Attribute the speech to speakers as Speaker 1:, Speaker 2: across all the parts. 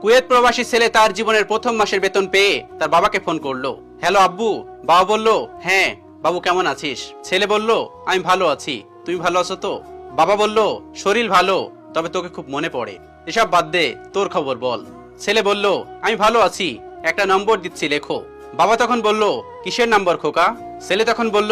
Speaker 1: Kuwait প্রবাসী ছেলে তার জীবনের প্রথম মাসের বেতন পেয়ে তার বাবাকে ফোন করলো। হ্যালো আব্বু। বাবা বলল, হ্যাঁ বাবু কেমন আছিস? ছেলে বলল, আমি ভালো আছি, তুমি ভালো আছো তো? বাবা বলল, শরীর ভালো, তবে তোকে খুব মনে পড়ে। এসব বাদ দে, তোর খবর বল। ছেলে বলল, আমি ভালো আছি, একটা নম্বর দিচ্ছি, লেখো। বাবা তখন বলল, কিসের নম্বর খোকা? ছেলে তখন বলল,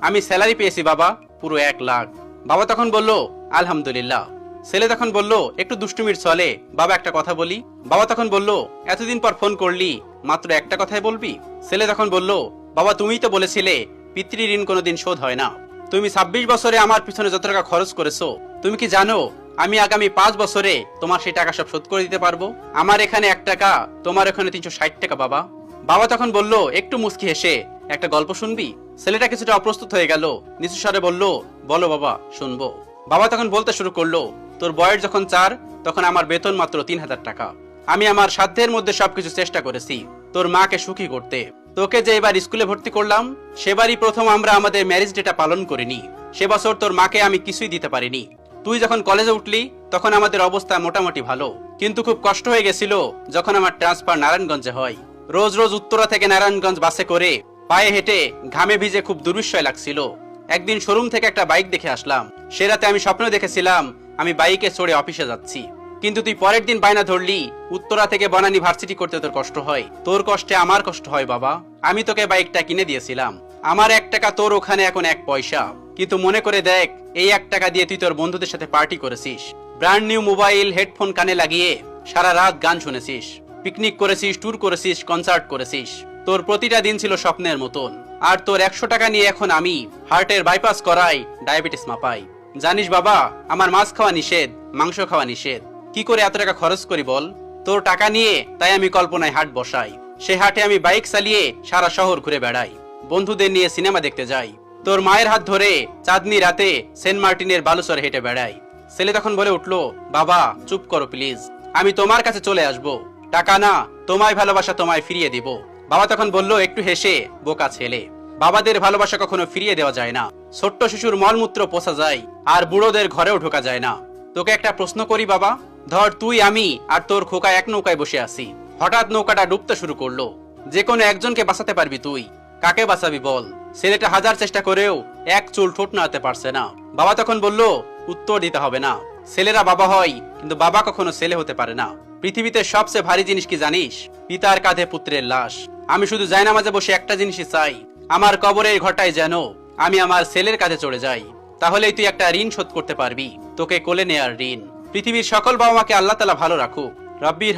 Speaker 1: আমি স্যালারি পেয়েছি বাবা, পুরো 1 লাখ। বাবা তখন বলল, আলহামদুলিল্লাহ। ছেলে তখন বলল, একটু দুষ্টুমির চলে, বাবা একটা কথা বলি। বাবা তখন বলল, এতদিন পর ফোন করলি, মাত্র একটা কথাই বলবি? ছেলে তখন বলল, বাবা তুমিই তো বলেছিলে পিতৃ ঋণ কোনোদিন শোধ হয় না। তুমি 26 বছরে আমার পিছনে যত টাকা খরচ করেছো, তুমি কি জানো আমি আগামী 5 বছরে তোমার সেই টাকা সব শোধ করে দিতে পারবো? আমার এখানে 1 টাকা, তোমার এখানে 360 টাকা বাবা। বাবা তখন বলল, একটু মুস্কি হেসে, একটা গল্প শুনবি? ছেলেটা কিছুটা অপ্রস্তুত হয়ে গেল, নিচু স্বরে বলল, বলো বাবা, শুনবো। বাবা তখন বলতে শুরু করলো, তোর বয়স যখন 4, তখন আমার বেতন মাত্র 3000 টাকা। আমি আমার সাধ্যের মধ্যে সবকিছু চেষ্টা করেছি তোর মাকে সুখী করতে। তোকে যে এবার স্কুলে ভর্তি করলাম, সেবারই প্রথম আমরা আমাদের ম্যারেজ ডেটা পালন করিনি। সে বছর তোর মাকে আমি কিছুই দিতে পারিনি। তুই যখন কলেজে উঠলি, তখন আমাদের অবস্থা মোটামুটি ভালো, কিন্তু খুব কষ্ট হয়ে গেছিল যখন আমার ট্রান্সফার নারায়ণগঞ্জে হয়। রোজ রোজ উত্তরা থেকে নারায়ণগঞ্জ বাসে করে পায়ে হেঁটে ঘামে ভিজে খুব দুর্বিষয় লাগছিল। একদিন শোরুম থেকে একটা বাইক দেখে আসলাম। সে রাতে আমি স্বপ্ন দেখেছিলাম আমি বাইকে চড়ে অফিসে যাচ্ছি, কিন্তু তুই পরের দিন বায়না ধরলি উত্তরা থেকে বনানী ভার্সিটি করতে তোর কষ্ট হয়। তোর কষ্টে আমার কষ্ট হয় বাবা। আমি তোকে বাইকটা কিনে দিয়েছিলাম, আমার 1 টাকা, তোর ওখানে এখন 1 পয়সা। কিন্তু মনে করে দেখ, এই 1 টাকা দিয়ে তুই তোর বন্ধুদের সাথে পার্টি করেছিস, ব্র্যান্ড নিউ মোবাইল হেডফোন কানে লাগিয়ে সারা রাত গান শুনেছিস, পিকনিক করেছিস, ট্যুর করেছিস, কনসার্ট করেছিস। তোর প্রতিটা দিন ছিল স্বপ্নের মতন। আর তোর 100 টাকা নিয়ে এখন আমি হার্টের বাইপাস করাই, ডায়াবেটিস মাপাই। জানিস বাবা, আমার মাছ খাওয়া নিষেধ, মাংস খাওয়া নিষেধ। কি করে এত টাকা খরচ করি বল? তোর টাকা নিয়ে তাই আমি কল্পনায় হাট বসাই। সে হাটে আমি বাইক চালিয়ে সারা শহর ঘুরে বেড়াই, বন্ধুদের নিয়ে সিনেমা দেখতে যাই, তোর মায়ের হাত ধরে চাঁদনি রাতে সেন্ট মার্টিনের বালুচরে হেঁটে বেড়াই। ছেলে তখন বলে উঠলো, বাবা চুপ করো প্লিজ, আমি তোমার কাছে চলে আসব, টাকা না তোমায় ভালোবাসা তোমায় ফিরিয়ে দিব। বাবা তখন বলল একটু হেসে, বোকা ছেলে, বাবাদের ভালোবাসা কখনো ফিরিয়ে দেওয়া যায় না। ছোট্ট শিশুর মলমূত্র পোছা যায়, আর বুড়োদের ঘরেও ঢোকা যায় না। তোকে একটা প্রশ্ন করি বাবা, ধর তুই, আমি আর তোর খোকা এক নৌকায় বসে আছি। হঠাৎ নৌকাটা ডুবতে শুরু করলো। যে কোনো একজনকে বাঁচাতে পারবি তুই, কাকে বাঁচাবি বল? ছেলেটা হাজার চেষ্টা করেও এক চুল ঠোঁট নাড়াতে পারছে না। বাবা তখন বলল, উত্তর দিতে হবে না। ছেলেরা বাবা হয়, কিন্তু বাবা কখনো ছেলে হতে পারে না। পৃথিবীতে সবচেয়ে ভারী জিনিস কি জানিস? পিতার কাঁধে পুত্রের লাশ। আমি শুধু জায়নামাজে বসে একটা জিনিসই চাই, আমার কবরের ঘরটায় যেন আমি আমার ছেলের কাঁধে চড়ে যাই। তাহলেই তুই একটা ঋণ শোধ করতে পারবি, তোকে কোলে নেয়ার ঋণ। পৃথিবীর সকল বাবা মাকে আল্লাহ তাআলা ভালো রাখুক। রব্বির